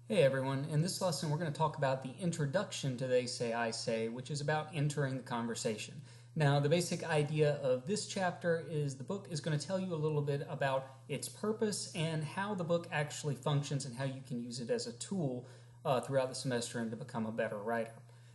Hey everyone, in this lesson we're going to talk about the introduction to They Say, I Say, which is about entering the conversation. Now, the basic idea of this chapter is the book is going to tell you a little bit about its purpose and how the book actually functions and how you can use it as a tool throughout the semester and to become a better writer.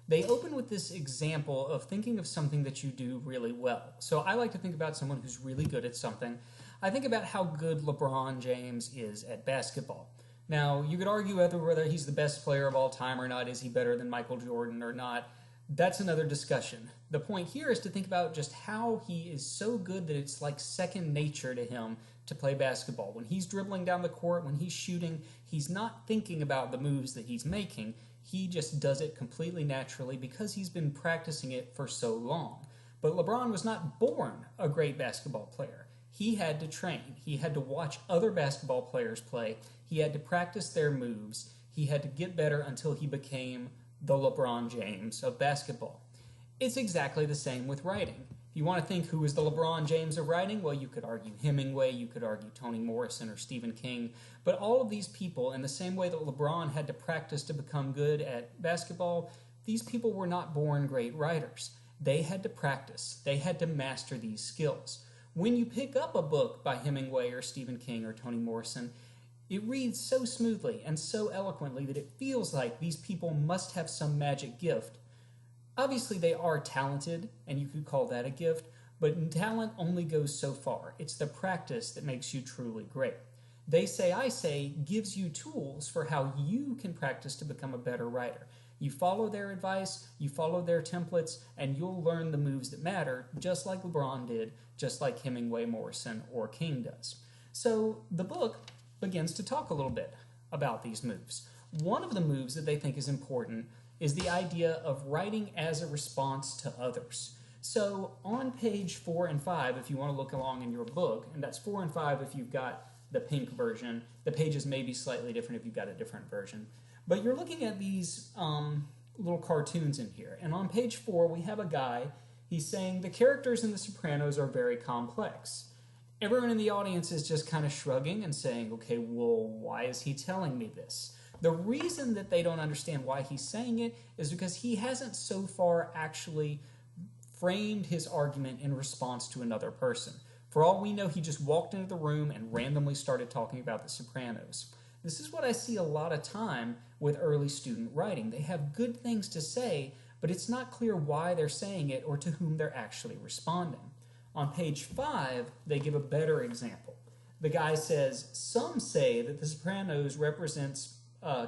They open with this example of thinking of something that you do really well. So I like to think about someone who's really good at something. I think about how good LeBron James is at basketball. Now, you could argue whether he's the best player of all time or not. Is he better than Michael Jordan or not? That's another discussion. The point here is to think about just how he is so good that it's like second nature to him to play basketball. When he's dribbling down the court, when he's shooting, he's not thinking about the moves that he's making. He just does it completely naturally because he's been practicing it for so long. But LeBron was not born a great basketball player. He had to train. He had to watch other basketball players play. He had to practice their moves. He had to get better until he became the LeBron James of basketball. It's exactly the same with writing. If you want to think who is the LeBron James of writing, well, you could argue Hemingway, you could argue Toni Morrison or Stephen King, but all of these people, in the same way that LeBron had to practice to become good at basketball, these people were not born great writers. They had to practice. They had to master these skills. When you pick up a book by Hemingway or Stephen King or Toni Morrison, it reads so smoothly and so eloquently that it feels like these people must have some magic gift. Obviously, they are talented, and you could call that a gift, but talent only goes so far. It's the practice that makes you truly great. They Say, I Say gives you tools for how you can practice to become a better writer. You follow their advice, you follow their templates, and you'll learn the moves that matter, just like LeBron did, just like Hemingway, Morrison, or King does. So the book begins to talk a little bit about these moves. One of the moves that they think is important is the idea of writing as a response to others. So on page 4 and 5, if you want to look along in your book, and that's 4 and 5 if you've got the pink version, the pages may be slightly different if you've got a different version. But you're looking at these little cartoons in here. And on page 4, we have a guy. He's saying the characters in The Sopranos are very complex. Everyone in the audience is just kind of shrugging and saying, okay, well, why is he telling me this? The reason that they don't understand why he's saying it is because he hasn't so far actually framed his argument in response to another person. For all we know, he just walked into the room and randomly started talking about The Sopranos. This is what I see a lot of time with early student writing. They have good things to say, but it's not clear why they're saying it or to whom they're actually responding. On page 5, they give a better example. The guy says, some say that The Sopranos represents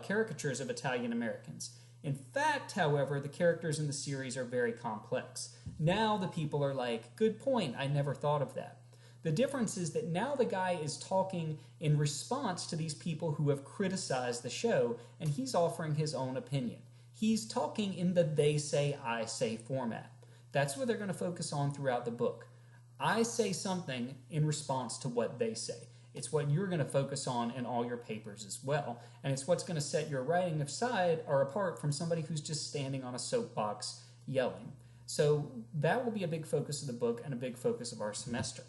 caricatures of Italian Americans. In fact, however, the characters in the series are very complex. Now the people are like, good point, I never thought of that. The difference is that now the guy is talking in response to these people who have criticized the show, and he's offering his own opinion. He's talking in the they say, I say format. That's what they're going to focus on throughout the book. I say something in response to what they say. It's what you're going to focus on in all your papers as well, and it's what's going to set your writing aside or apart from somebody who's just standing on a soapbox yelling. So that will be a big focus of the book and a big focus of our semester.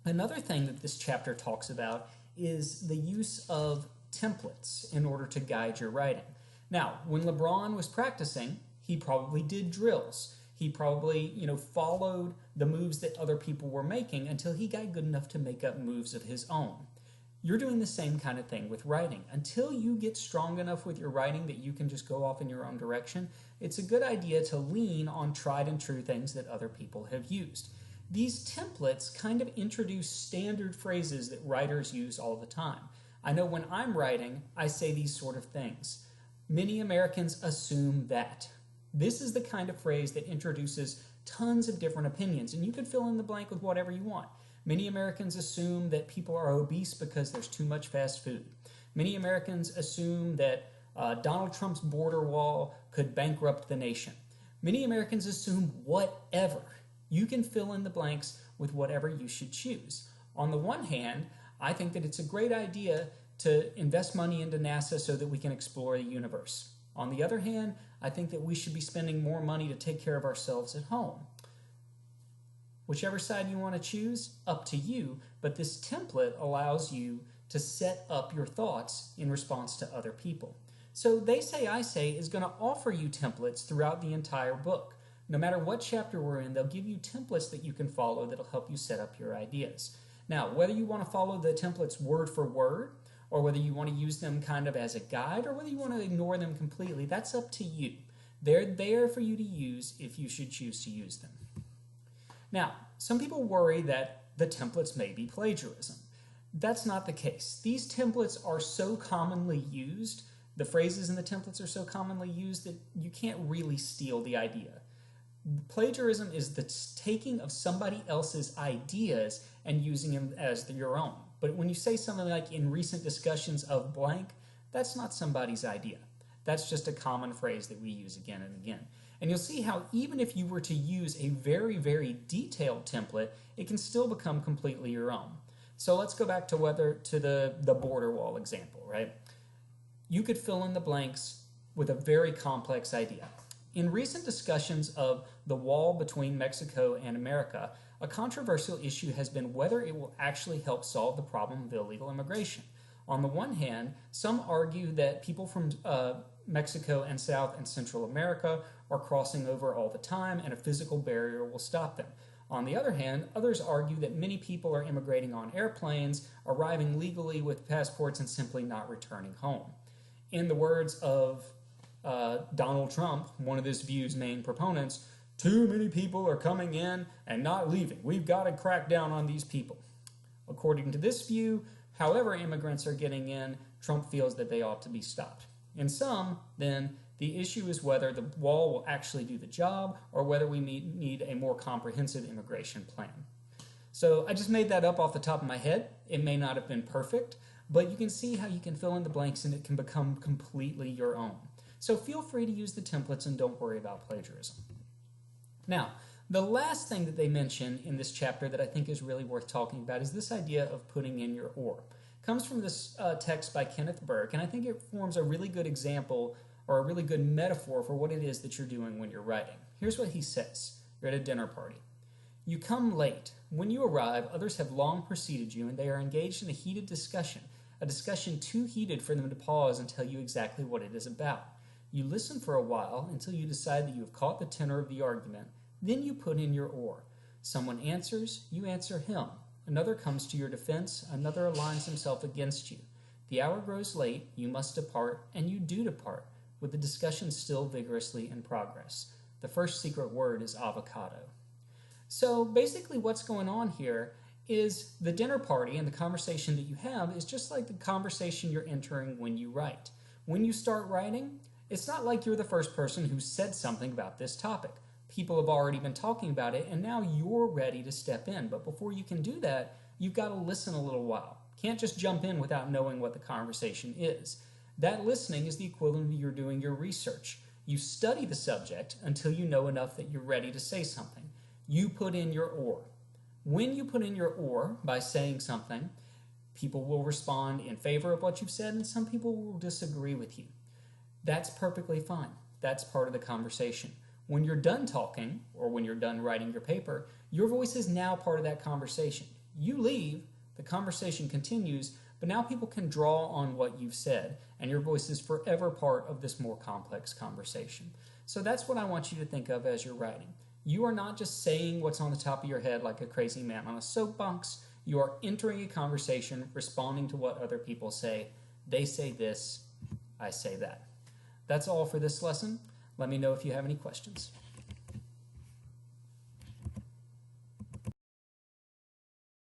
Another thing that this chapter talks about is the use of templates in order to guide your writing. Now, when LeBron was practicing, he probably did drills. He probably, followed the moves that other people were making until he got good enough to make up moves of his own. You're doing the same kind of thing with writing. Until you get strong enough with your writing that you can just go off in your own direction, it's a good idea to lean on tried and true things that other people have used. These templates kind of introduce standard phrases that writers use all the time. I know when I'm writing, I say these sort of things. Many Americans assume that. This is the kind of phrase that introduces tons of different opinions, and you could fill in the blank with whatever you want. Many Americans assume that people are obese because there's too much fast food. Many Americans assume that Donald Trump's border wall could bankrupt the nation. Many Americans assume whatever. You can fill in the blanks with whatever you should choose. On the one hand, I think that it's a great idea to invest money into NASA so that we can explore the universe. On the other hand, I think that we should be spending more money to take care of ourselves at home. Whichever side you want to choose, up to you, but this template allows you to set up your thoughts in response to other people. So They Say, I Say is going to offer you templates throughout the entire book. No matter what chapter we're in, they'll give you templates that you can follow that'll help you set up your ideas. Now, whether you want to follow the templates word for word, or whether you want to use them kind of as a guide, or whether you want to ignore them completely, that's up to you. They're there for you to use if you should choose to use them. Now, some people worry that the templates may be plagiarism. That's not the case. These templates are so commonly used, the phrases in the templates are so commonly used that you can't really steal the idea. Plagiarism is the taking of somebody else's ideas and using them as your own. But when you say something like, in recent discussions of blank, that's not somebody's idea. That's just a common phrase that we use again and again. And you'll see how even if you were to use a very, very detailed template, it can still become completely your own. So let's go back to the border wall example, right? You could fill in the blanks with a very complex idea. In recent discussions of the wall between Mexico and America, a controversial issue has been whether it will actually help solve the problem of illegal immigration. On the one hand, some argue that people from Mexico and South and Central America are crossing over all the time and a physical barrier will stop them. On the other hand, others argue that many people are immigrating on airplanes, arriving legally with passports, and simply not returning home. In the words of Donald Trump, one of this view's main proponents, too many people are coming in and not leaving. We've got to crack down on these people. According to this view, however immigrants are getting in, Trump feels that they ought to be stopped. In some, then, the issue is whether the wall will actually do the job or whether we need a more comprehensive immigration plan. So I just made that up off the top of my head. It may not have been perfect, but you can see how you can fill in the blanks and it can become completely your own. So feel free to use the templates and don't worry about plagiarism. Now, the last thing that they mention in this chapter that I think is really worth talking about is this idea of putting in your or. It comes from this text by Kenneth Burke, and I think it forms a really good example or a really good metaphor for what it is that you're doing when you're writing. Here's what he says. You're at a dinner party. You come late. When you arrive, others have long preceded you, and they are engaged in a heated discussion, a discussion too heated for them to pause and tell you exactly what it is about. You listen for a while until you decide that you have caught the tenor of the argument. Then you put in your or. Someone answers, you answer him. Another comes to your defense, another aligns himself against you. The hour grows late, you must depart, and you do depart, with the discussion still vigorously in progress. The first secret word is avocado. So basically what's going on here is the dinner party and the conversation that you have is just like the conversation you're entering when you write. When you start writing, it's not like you're the first person who said something about this topic. People have already been talking about it, and now you're ready to step in. But before you can do that, you've got to listen a little while. Can't just jump in without knowing what the conversation is. That listening is the equivalent of you're doing your research. You study the subject until you know enough that you're ready to say something. You put in your or. When you put in your or by saying something, people will respond in favor of what you've said, and some people will disagree with you. That's perfectly fine. That's part of the conversation. When you're done talking, or when you're done writing your paper, your voice is now part of that conversation. You leave, the conversation continues, but now people can draw on what you've said, and your voice is forever part of this more complex conversation. So that's what I want you to think of as you're writing. You are not just saying what's on the top of your head like a crazy man on a soapbox. You are entering a conversation, responding to what other people say. They say this, I say that. That's all for this lesson. Let me know if you have any questions.